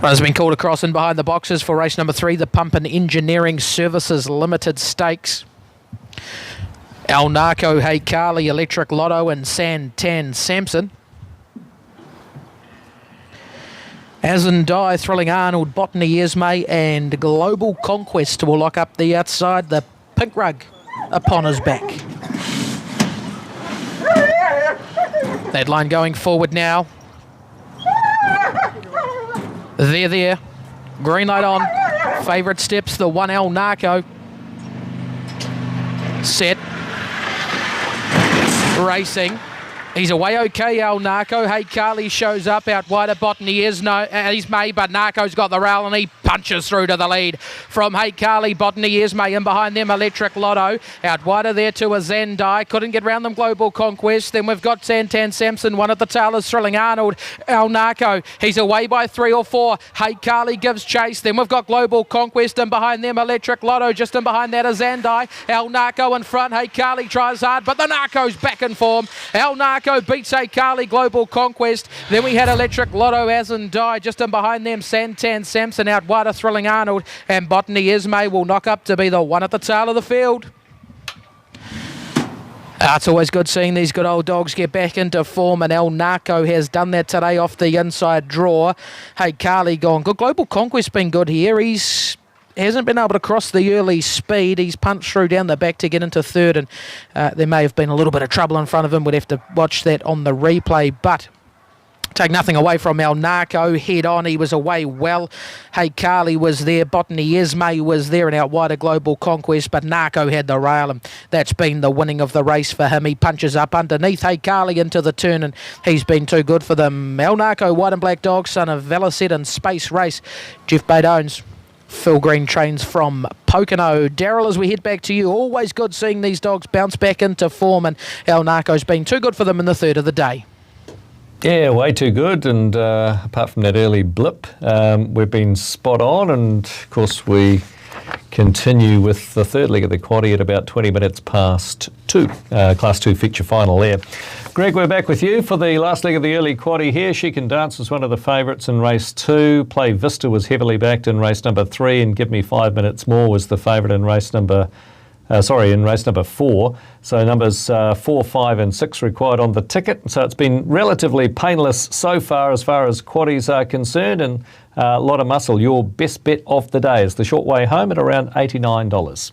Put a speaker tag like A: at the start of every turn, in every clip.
A: Has been called across in behind the boxes for race number 3, the Pump and Engineering Services Limited Stakes. El Narco, Hey Carly, Electric Lotto and Santan Samson. As and Die, Thrilling Arnold, Botany Esme and Global Conquest will lock up the outside. The pink rug upon his back. That line going forward now. There. Green light on. Favourite steps, the 1 El Narco. Set. Racing. He's away okay, El Narco. Hey Carly shows up out wide of Botany Esme, but Narco's got the rail and he punches through to the lead. From Hey Carly, Botany Esme, and behind them Electric Lotto. Out wider there to a Zendai. Couldn't get round them, Global Conquest. Then we've got Santan Samson, one at the tail is Thrilling Arnold. El Narco, he's away by 3 or 4. Hey Carly gives chase. Then we've got Global Conquest, and behind them Electric Lotto. Just in behind that is Zendai. El Narco in front. Hey Carly tries hard, but the Narco's back in form. El Narco beats Hey Carly, Global Conquest. Then we had Electric Lotto, As and Die. Just in behind them, Santan Samson out wide of Thrilling Arnold. And Botany Esme will knock up to be the one at the tail of the field. It's always good seeing these good old dogs get back into form, and El Narco has done that today off the inside draw. Hey Carly gone good. Global Conquest been good here. Hasn't been able to cross the early speed. He's punched through down the back to get into third, and there may have been a little bit of trouble in front of him. We'd have to watch that on the replay, but take nothing away from El Narco. Head on, he was away well. Hey Carly was there, Botany Esme was there, and out wide of Global Conquest, but Narco had the rail, and that's been the winning of the race for him. He punches up underneath Hey Carly into the turn, and he's been too good for them. El Narco, white and black dog, son of Velicet and Space Race. Jeff Bate owns. Phil Green trains from Pocono. Daryl, as we head back to you, always good seeing these dogs bounce back into form, and El Narco's been too good for them in the third of the day.
B: Yeah, way too good, and apart from that early blip, we've been spot on, and of course we continue with the third leg of the quaddie at about 20 minutes past 2, Class 2 feature final there. Greg, we're back with you for the last leg of the early quaddie here. She Can Dance was one of the favourites in race 2. Play Vista was heavily backed in race number 3, and Give Me 5 Minutes More was the favourite in race number 4. So numbers 4, 5 and 6 required on the ticket. So it's been relatively painless so far as quaddies are concerned, and a lot of muscle. Your best bet of the day is the short way home at around $89.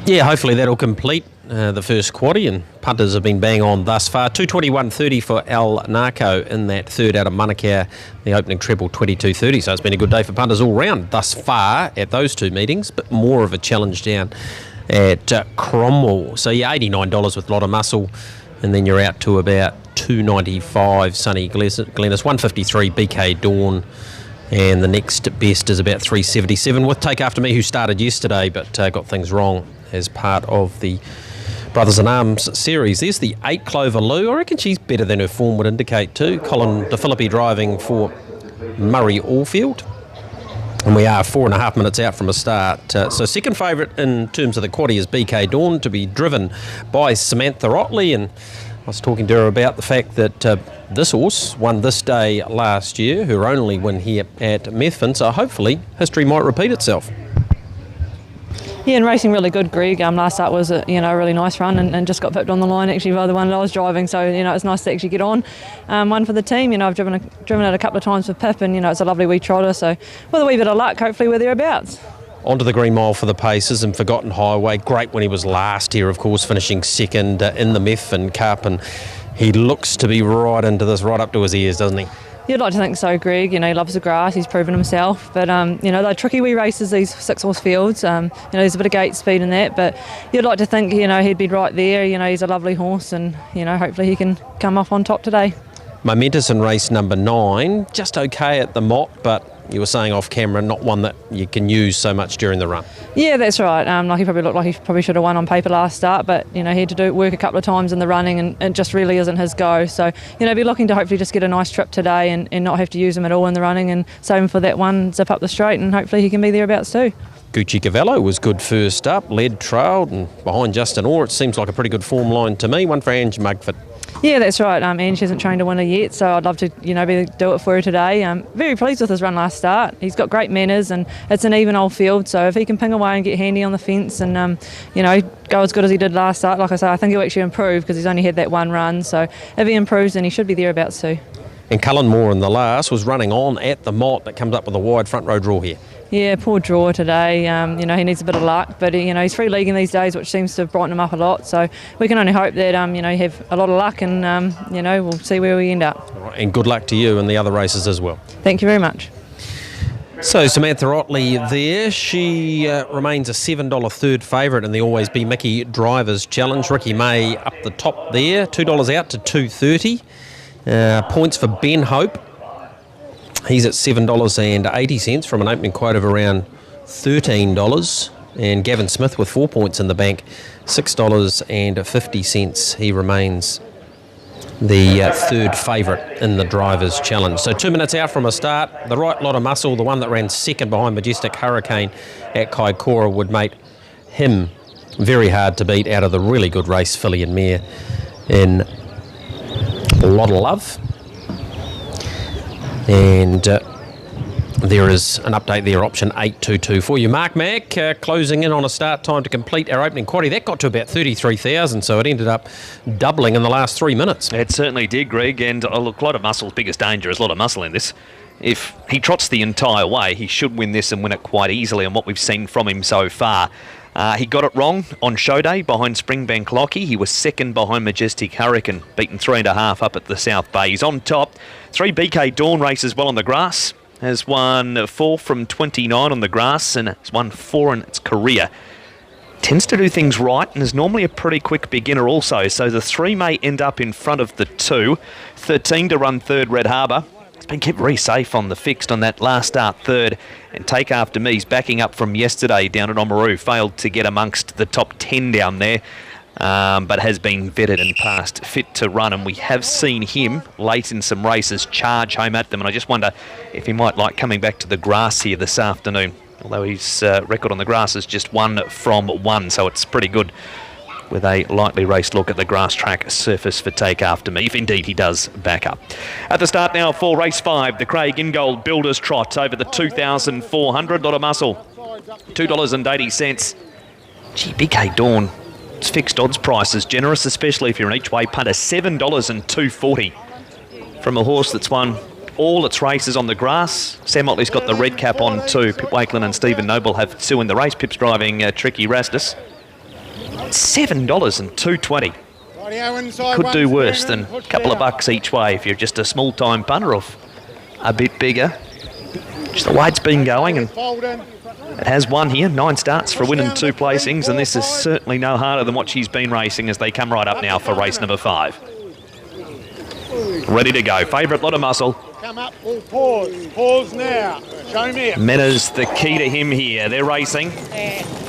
C: Yeah, hopefully that'll complete the first quaddie, and punters have been bang on thus far. 221.30 for El Narco in that third out of Manukau. The opening treble 22.30, so it's been a good day for punters all round thus far at those two meetings, but more of a challenge down at Cromwell. So yeah, $89 with a lot of muscle, and then you're out to about $295 Sunny Glennis, 153 BK Dawn, and the next best is about $377 with Take After Me, who started yesterday but got things wrong as part of the Brothers in Arms series. There's the 8 Clover Lou. I reckon she's better than her form would indicate too. Colin DeFilippi driving for Murray Allfield. And we are 4.5 minutes out from a start. So second favourite in terms of the quaddie is BK Dawn, to be driven by Samantha Otley. And I was talking to her about the fact that this horse won this day last year, her only win here at Methven. So hopefully history might repeat itself.
D: Yeah, and racing really good, Greg. Last start was a really nice run, and just got pipped on the line actually by the one that I was driving. So it's nice to actually get on. One for the team. I've driven it a couple of times with Pip, and it's a lovely wee trotter. So with a wee bit of luck, hopefully we're thereabouts.
C: Onto the Green Mile for the paces, and Forgotten Highway. Great when he was last here, of course, finishing second in the Methven Cup, and he looks to be right into this, right up to his ears, doesn't he?
D: You'd like to think so, Greg. He loves the grass. He's proven himself. But, they're tricky wee races, these 6-horse fields. There's a bit of gate speed in that. But you'd like to think, he'd be right there. He's a lovely horse, and, hopefully he can come off on top today.
C: Momentous in race number 9. Just okay at the Mott, but you were saying off camera, not one that you can use so much during the run.
D: Yeah, that's right. He probably looked like he probably should have won on paper last start, but he had to work a couple of times in the running, and it just really isn't his go. So be looking to hopefully just get a nice trip today, and not have to use him at all in the running, and save him for that one zip up the straight, and hopefully he can be thereabouts too.
C: Gucci Cavallo was good first up, led, trailed, and behind Justin Orr. It seems like a pretty good form line to me. One for Ange Mugford.
D: Yeah, that's right. Ange hasn't trained a winner yet, so I'd love to, do it for her today. Very pleased with his run last start. He's got great manners, and it's an even old field. So if he can ping away and get handy on the fence, and go as good as he did last start, like I say, I think he'll actually improve because he's only had that one run. So if he improves, then he should be thereabouts too.
C: And Cullen Moore in the last was running on at the Mott, but comes up with a wide front row draw here.
D: Yeah, poor draw today. He needs a bit of luck, but he's free leaguing these days, which seems to have brightened him up a lot. So we can only hope that have a lot of luck, and we'll see where we end up.
C: And good luck to you in the other races as well.
D: Thank you very much.
C: So Samantha Otley there, she remains a $7 third favourite in the Always Be Mickey Drivers Challenge. Ricky May up the top there, $2 out to $2.30. Points for Ben Hope. He's at $7.80 from an opening quote of around $13. And Gavin Smith with 4 points in the bank, $6.50. He remains the third favourite in the Drivers' Challenge. So 2 minutes out from a start, the right lot of muscle, the one that ran second behind Majestic Hurricane at Kaikoura, would make him very hard to beat out of the really good race, filly and mare in a lot of love. And there is an update there, option 822 for you. Mark Mack closing in on a start time to complete our opening quaddie. That got to about 33,000, so it ended up doubling in the last 3 minutes.
E: It certainly did, Greg, and look, a lot of muscle's biggest danger is a lot of muscle in this. If he trots the entire way, he should win this and win it quite easily on what we've seen from him so far. He got it wrong on show day behind Springbank Lockie. He was second behind Majestic Hurricane, beaten 3.5 up at the South Bay. He's on top. 3 BK Dawn races well on the grass. Has won 4 from 29 on the grass and has won 4 in its career. Tends to do things right and is normally a pretty quick beginner also. So the 3 may end up in front of the 2. 13 to run third, Red Harbour. It's been kept very safe on the fixed on that last start third. And Take After Me's backing up from yesterday down at Oamaru. Failed to get amongst the top 10 down there. But has been vetted and passed fit to run, and we have seen him late in some races charge home at them, and I just wonder if he might like coming back to the grass here this afternoon, although his record on the grass is just 1 from 1, so it's pretty good with a lightly raced look at the grass track surface for Take After Me, if indeed he does back up. At the start now for race 5, the Craig Ingold Builders Trot over the 2,400, lot of muscle, $2.80. Gee, BK Dawn. Fixed odds prices generous, especially if you're an each way punter. $7.240 from a horse that's won all its races on the grass. Sam Otley's got the red cap on too. Pip Wakelin and Stephen Noble have 2 in the race. Pip's driving Tricky Rastus. $7.220. Could do worse than a couple of bucks each way if you're just a small time punter of a bit bigger. Just the way it's been going, and it has won here, 9 starts for winning 2 placings, and this is certainly no harder than what she's been racing as they come right up now for race number 5. Ready to go. Favourite, lot of muscle.
F: Come up, we'll pause. Pause now. Show me.
E: Mena's the key to him here. They're racing.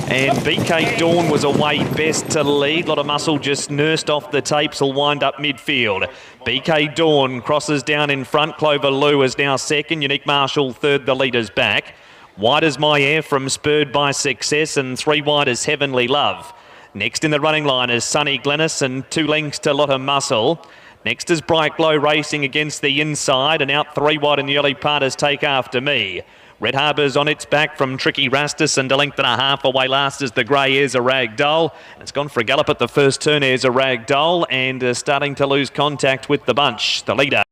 E: And BK Dawn was away best to lead. Lot of muscle just nursed off the tapes. Will wind up midfield. BK Dawn crosses down in front. Clover Lou is now second. Unique Marshall third. The leader's back. Wide as My Air from Spurred by Success, and 3 wide as Heavenly Love. Next in the running line is Sunny Glennis, and 2 lengths to Lot of Muscle. Next is Bright Glow racing against the inside, and out 3 wide in the early part is Take After Me. Red Harbour's on its back from Tricky Rastus, and a length and a half away last is the grey Airs a Ragdoll. It's gone for a gallop at the first turn, Airs a Ragdoll, and starting to lose contact with the bunch. The leader